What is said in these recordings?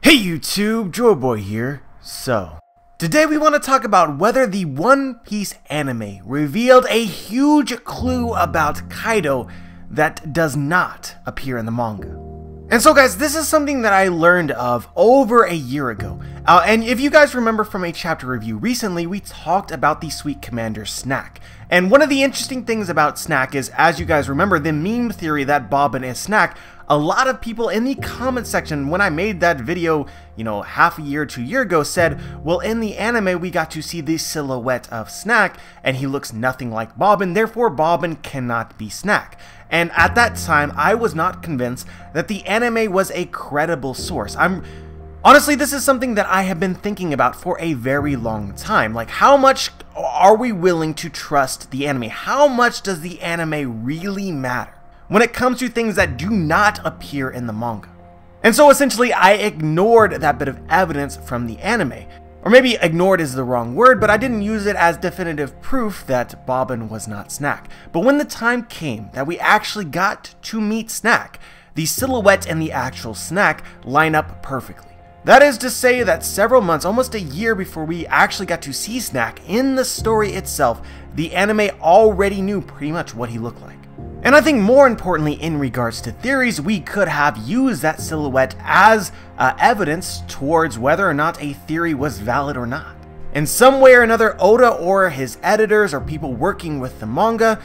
Hey YouTube, JoyBoy here. So, today we want to talk about whether the One Piece anime revealed a huge clue about Kaido that does not appear in the manga. And so guys, this is something that I learned of over a year ago. And if you guys remember from a chapter review recently, we talked about the Sweet Commander Snack. And one of the interesting things about Snack is, as you guys remember, the meme theory that Bobbin is Snack. A lot of people in the comment section when I made that video, half a year to a year ago said, well, in the anime we got to see the silhouette of Snack and he looks nothing like Bobbin, therefore Bobbin cannot be Snack. And at that time, I was not convinced that the anime was a credible source. Honestly, this is something that I have been thinking about for a very long time. Like, how much are we willing to trust the anime? How much does the anime really matter when it comes to things that do not appear in the manga? And so essentially I ignored that bit of evidence from the anime. Or maybe ignored is the wrong word, but I didn't use it as definitive proof that Bobbin was not Snack. But when the time came that we actually got to meet Snack, the silhouette and the actual Snack line up perfectly. That is to say that several months, almost a year before we actually got to see Snack in the story itself, the anime already knew pretty much what he looked like. And I think more importantly, in regards to theories, we could have used that silhouette as evidence towards whether or not a theory was valid or not. In some way or another, Oda or his editors or people working with the manga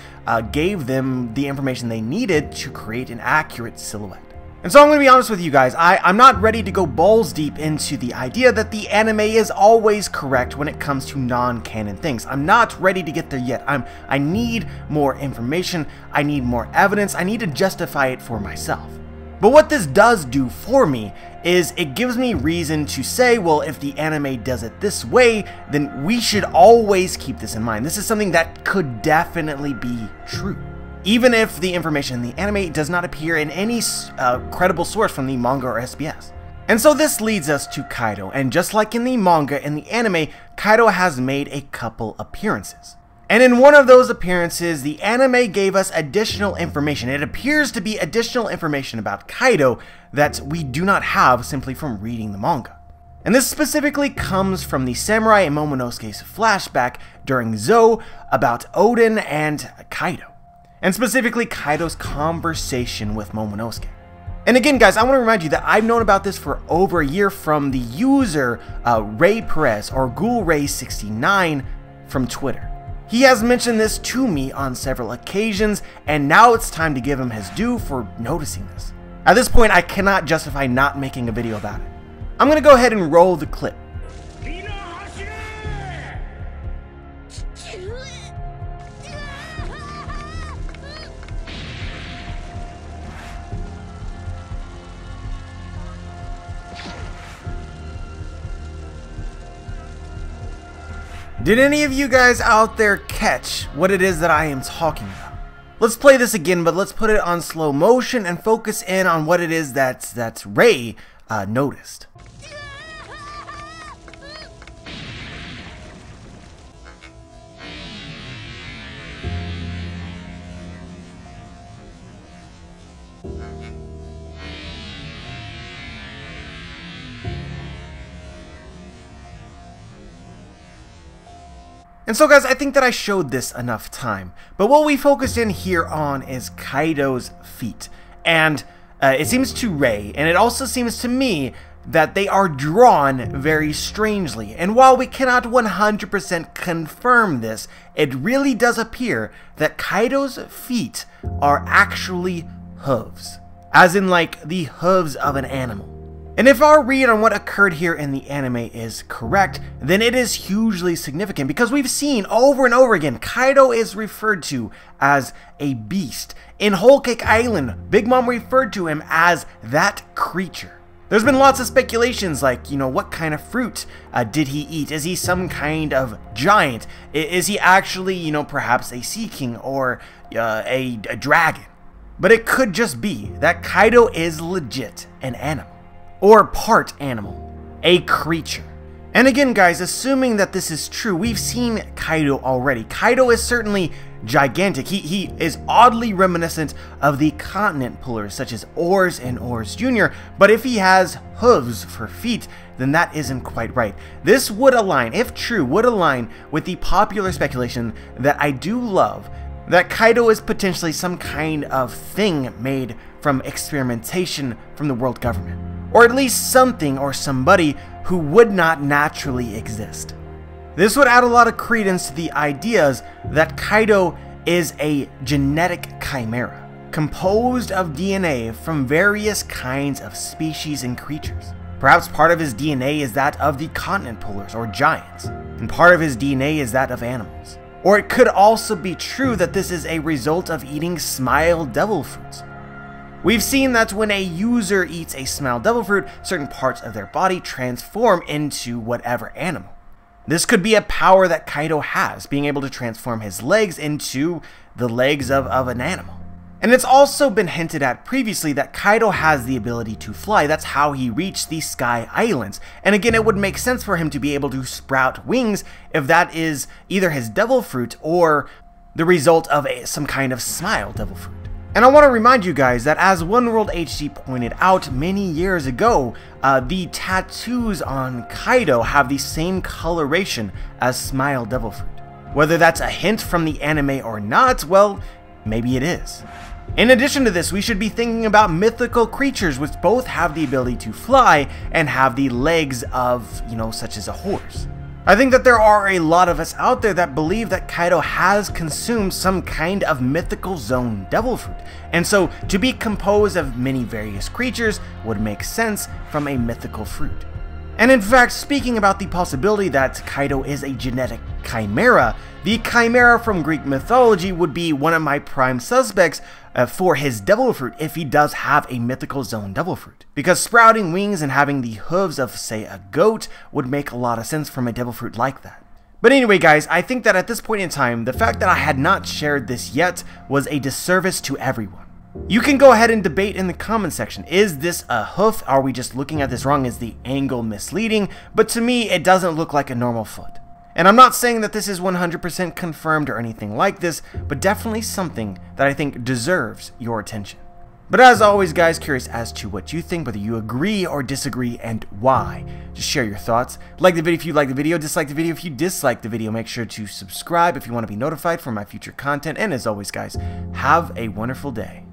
gave them the information they needed to create an accurate silhouette. And so I'm going to be honest with you guys, I'm not ready to go balls deep into the idea that the anime is always correct when it comes to non-canon things. I'm not ready to get there yet. I need more information, I need more evidence, I need to justify it for myself. But what this does do for me is it gives me reason to say, well, if the anime does it this way, then we should always keep this in mind. This is something that could definitely be true, even if the information in the anime does not appear in any credible source from the manga or SBS. And so this leads us to Kaido, and just like in the manga and the anime, Kaido has made a couple appearances. And in one of those appearances, the anime gave us additional information. It appears to be additional information about Kaido that we do not have simply from reading the manga. And this specifically comes from the Samurai and Momonosuke's flashback during Zou about Oden and Kaido. And specifically Kaido's conversation with Momonosuke. And again guys, I want to remind you that I've known about this for over a year from the user Ray Perez or GhoulRay69 from Twitter. He has mentioned this to me on several occasions, and now it's time to give him his due for noticing this. At this point, I cannot justify not making a video about it. I'm going to go ahead and roll the clip. Did any of you guys out there catch what it is that I am talking about? Let's play this again, but let's put it on slow motion and focus in on what it is that Ray noticed. And so guys, I think that I showed this enough time, but what we focused in here on is Kaido's feet. And it seems to Ray, and it also seems to me, that they are drawn very strangely. And while we cannot 100% confirm this, it really does appear that Kaido's feet are actually hooves. As in like the hooves of an animal. And if our read on what occurred here in the anime is correct, then it is hugely significant because we've seen over and over again Kaido is referred to as a beast. In Whole Cake Island, Big Mom referred to him as that creature. There's been lots of speculations like, what kind of fruit did he eat? Is he some kind of giant? Is he actually, perhaps a sea king or a dragon? But it could just be that Kaido is legit an animal. Or part animal, a creature. And again guys, assuming that this is true, we've seen Kaido already. Kaido is certainly gigantic. He is oddly reminiscent of the continent pullers such as Ors and Ors Jr., but if he has hooves for feet, then that isn't quite right. This would align, if true, would align with the popular speculation that I do love, that Kaido is potentially some kind of thing made from experimentation from the world government, or at least something or somebody who would not naturally exist. This would add a lot of credence to the ideas that Kaido is a genetic chimera, composed of DNA from various kinds of species and creatures. Perhaps part of his DNA is that of the continent pullers or giants, and part of his DNA is that of animals. Or it could also be true that this is a result of eating Smile Devil Fruits. We've seen that when a user eats a Smile Devil Fruit, certain parts of their body transform into whatever animal. This could be a power that Kaido has, being able to transform his legs into the legs of an animal. And it's also been hinted at previously that Kaido has the ability to fly. That's how he reached the Sky Islands. And again, it would make sense for him to be able to sprout wings if that is either his Devil Fruit or the result of some kind of Smile Devil Fruit. And I want to remind you guys that as One World HD pointed out many years ago, the tattoos on Kaido have the same coloration as Smile Devil Fruit. Whether that's a hint from the anime or not, well, maybe it is. In addition to this, we should be thinking about mythical creatures which both have the ability to fly and have the legs of, such as a horse. I think that there are a lot of us out there that believe that Kaido has consumed some kind of mythical zone devil fruit, and so to be composed of many various creatures would make sense from a mythical fruit. And in fact, speaking about the possibility that Kaido is a genetic chimera, the chimera from Greek mythology would be one of my prime suspects for his devil fruit if he does have a mythical zone devil fruit. Because sprouting wings and having the hooves of, say, a goat would make a lot of sense from a devil fruit like that. But anyway guys, I think that at this point in time, the fact that I had not shared this yet was a disservice to everyone. You can go ahead and debate in the comment section. Is this a hoof? Are we just looking at this wrong? Is the angle misleading? But to me, it doesn't look like a normal foot. And I'm not saying that this is 100% confirmed or anything like this, but definitely something that I think deserves your attention. But as always guys, curious as to what you think, whether you agree or disagree and why. Just share your thoughts. Like the video if you like the video, dislike the video if you dislike the video. Make sure to subscribe if you want to be notified for my future content. And as always guys, have a wonderful day.